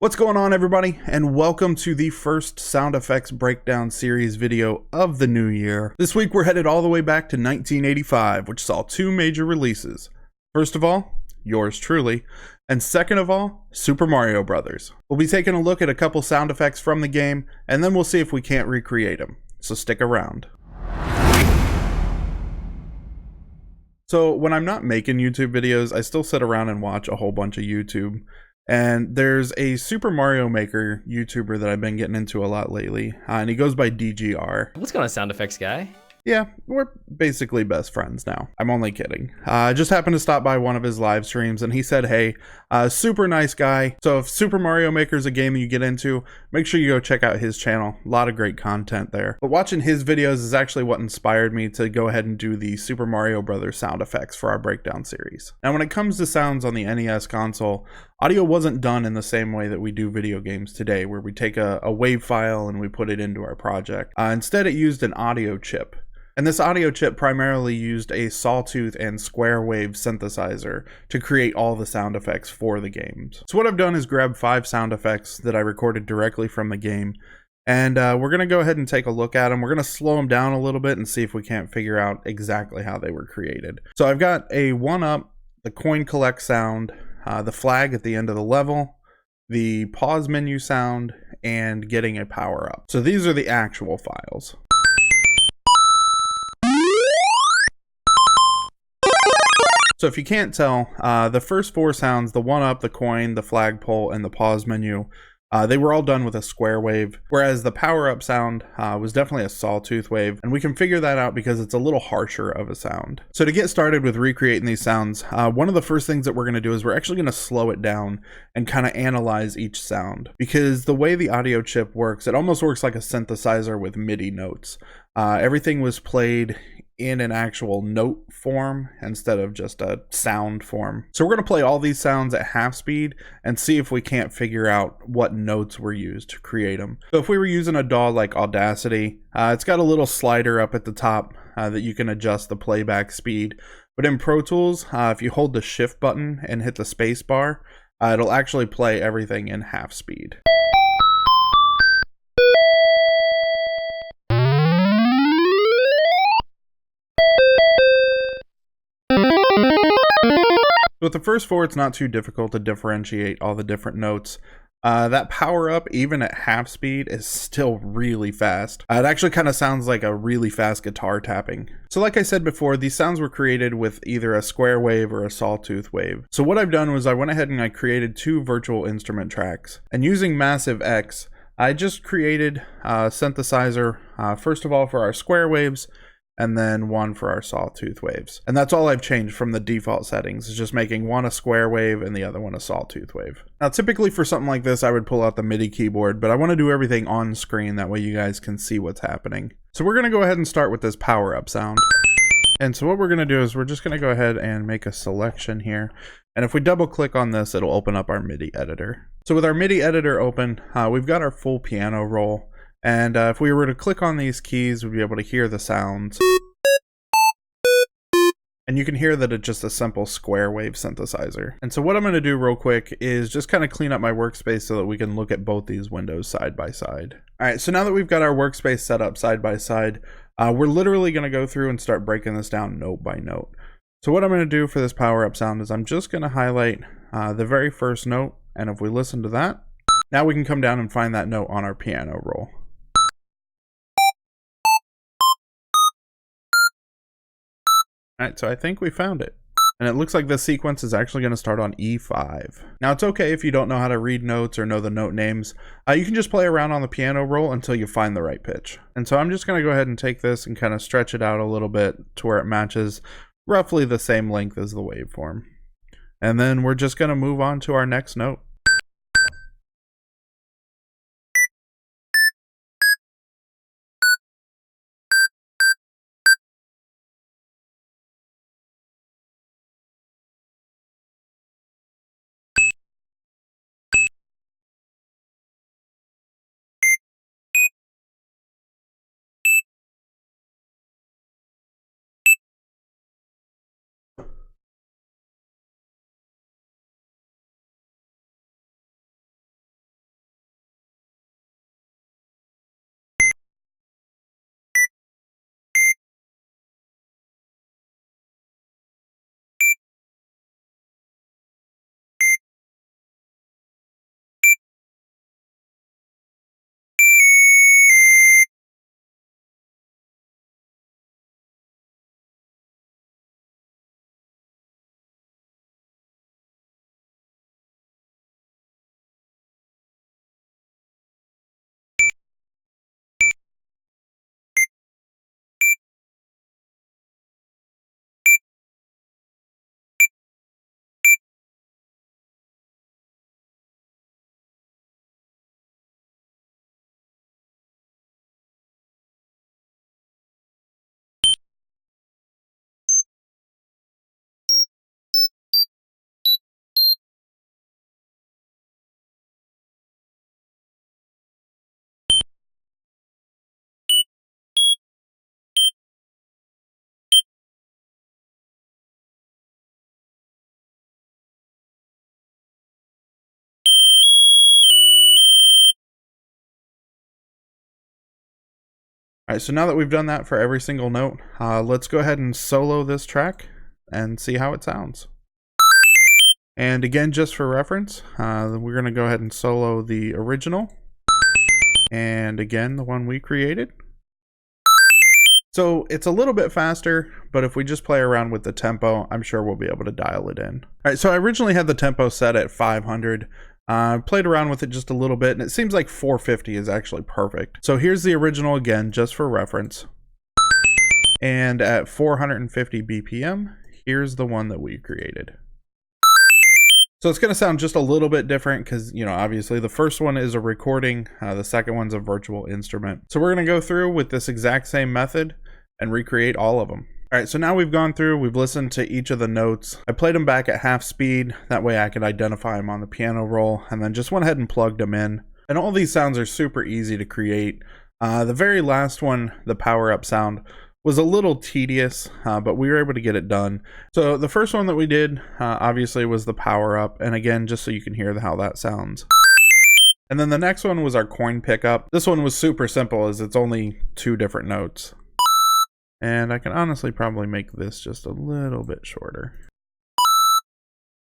What's going on, everybody, and welcome to the first sound effects breakdown series video of the new year. This week we're headed all the way back to 1985, which saw two major releases. First of all, yours truly, and second of all, Super Mario Bros. We'll be taking a look at a couple sound effects from the game, and then we'll see if we can't recreate them, so stick around. So when I'm not making YouTube videos, I still sit around and watch a whole bunch of YouTube. And there's a Super Mario Maker YouTuber that I've been getting into a lot lately, and he goes by DGR. What's going on, sound effects guy? Yeah, we're basically best friends now. I'm only kidding. I just happened to stop by one of his live streams, and he said, hey, super nice guy. So if Super Mario Maker is a game that you get into, make sure you go check out his channel. A lot of great content there. But watching his videos is actually what inspired me to go ahead and do the Super Mario Bros. Sound effects for our breakdown series. Now, when it comes to sounds on the NES console, audio wasn't done in the same way that we do video games today, where we take a WAV file and we put it into our project. Instead, it used an audio chip. And this audio chip primarily used a sawtooth and square wave synthesizer to create all the sound effects for the games. So what I've done is grab 5 sound effects that I recorded directly from the game, and we're going to go ahead and take a look at them. We're going to slow them down a little bit and see if we can't figure out exactly how they were created. So I've got a 1-up, the coin collect sound, the flag at the end of the level, the pause menu sound, and getting a power up. So these are the actual files. So if you can't tell, the first 4 sounds, the 1-up, the coin, the flagpole, and the pause menu, they were all done with a square wave, whereas the power-up sound was definitely a sawtooth wave, and we can figure that out because it's a little harsher of a sound. So to get started with recreating these sounds, one of the first things that we're going to do is we're actually going to slow it down and kind of analyze each sound, because the way the audio chip works, it almost works like a synthesizer with MIDI notes. Everything was played in an actual note form instead of just a sound form. So we're going to play all these sounds at half speed and see if we can't figure out what notes were used to create them. So if we were using a DAW like Audacity, it's got a little slider up at the top that you can adjust the playback speed. But in Pro Tools, if you hold the shift button and hit the space bar, it'll actually play everything in half speed. With the first 4, it's not too difficult to differentiate all the different notes. That power up, even at half speed, is still really fast. It actually kind of sounds like a really fast guitar tapping. So like I said before, these sounds were created with either a square wave or a sawtooth wave. So what I've done was I went ahead and I created 2 virtual instrument tracks. And using Massive X, I just created a synthesizer, first of all for our square waves, and then one for our sawtooth waves. And that's all I've changed from the default settings, is just making one a square wave and the other one a sawtooth wave. Now typically for something like this, I would pull out the MIDI keyboard, but I want to do everything on screen, that way you guys can see what's happening. So we're going to go ahead and start with this power up sound. And so what we're going to do is we're just going to go ahead and make a selection here. And if we double click on this, it'll open up our MIDI editor. So with our MIDI editor open, we've got our full piano roll. And if we were to click on these keys, we'd be able to hear the sounds. And you can hear that it's just a simple square wave synthesizer. And so what I'm going to do real quick is just kind of clean up my workspace so that we can look at both these windows side by side. All right, so now that we've got our workspace set up side by side, we're literally going to go through and start breaking this down note by note. So what I'm going to do for this power up sound is I'm just going to highlight the very first note. And if we listen to that, now we can come down and find that note on our piano roll. Alright, so I think we found it. And it looks like this sequence is actually going to start on E5. Now it's okay if you don't know how to read notes or know the note names. You can just play around on the piano roll until you find the right pitch. And so I'm just going to go ahead and take this and kind of stretch it out a little bit to where it matches roughly the same length as the waveform. And then we're just going to move on to our next note. All right, so now that we've done that for every single note, let's go ahead and solo this track and see how it sounds. And again, just for reference, we're going to go ahead and solo the original. And again, the one we created. So it's a little bit faster, but if we just play around with the tempo, I'm sure we'll be able to dial it in. All right, so I originally had the tempo set at 500. Played around with it just a little bit, and it seems like 450 is actually perfect. So here's the original again, just for reference. And at 450 BPM, here's the one that we created. So it's going to sound just a little bit different because, you know, obviously the first one is a recording, the second one's a virtual instrument. So we're going to go through with this exact same method and recreate all of them. All right, so now we've gone through, we've listened to each of the notes. I played them back at half speed. That way I could identify them on the piano roll, and then just went ahead and plugged them in. And all these sounds are super easy to create. The very last one, the power up sound, was a little tedious, but we were able to get it done. So the first one that we did, obviously, was the power up. And again, just so you can hear how that sounds. And then the next one was our coin pickup. This one was super simple as it's only 2 different notes. And I can honestly probably make this just a little bit shorter.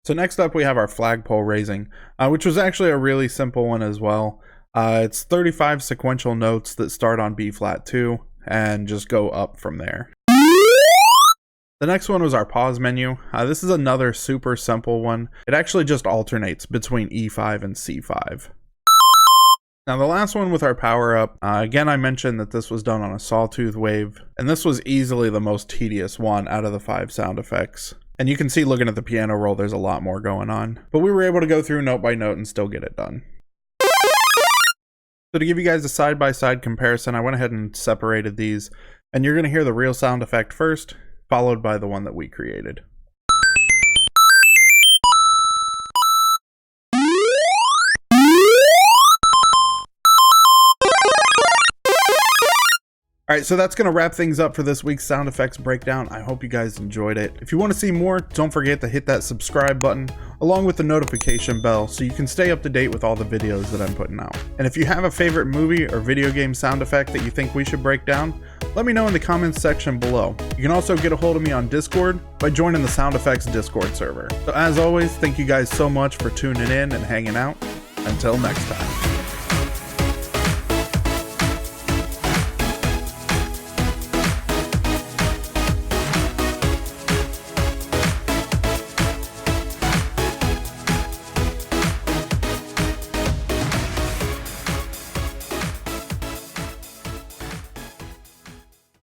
So next up we have our flagpole raising, which was actually a really simple one as well. It's 35 sequential notes that start on B flat 2 and just go up from there. The next one was our pause menu. This is another super simple one. It actually just alternates between E5 and C5. Now the last one with our power up, again I mentioned that this was done on a sawtooth wave, and this was easily the most tedious one out of the 5 sound effects. And you can see looking at the piano roll there's a lot more going on. But we were able to go through note by note and still get it done. So to give you guys a side-by-side comparison, I went ahead and separated these, and you're going to hear the real sound effect first, followed by the one that we created. Alright, so that's going to wrap things up for this week's sound effects breakdown. I hope you guys enjoyed it. If you want to see more, don't forget to hit that subscribe button along with the notification bell so you can stay up to date with all the videos that I'm putting out. And if you have a favorite movie or video game sound effect that you think we should break down, let me know in the comments section below. You can also get a hold of me on Discord by joining the Sound Effects Discord server. So as always, thank you guys so much for tuning in and hanging out. Until next time.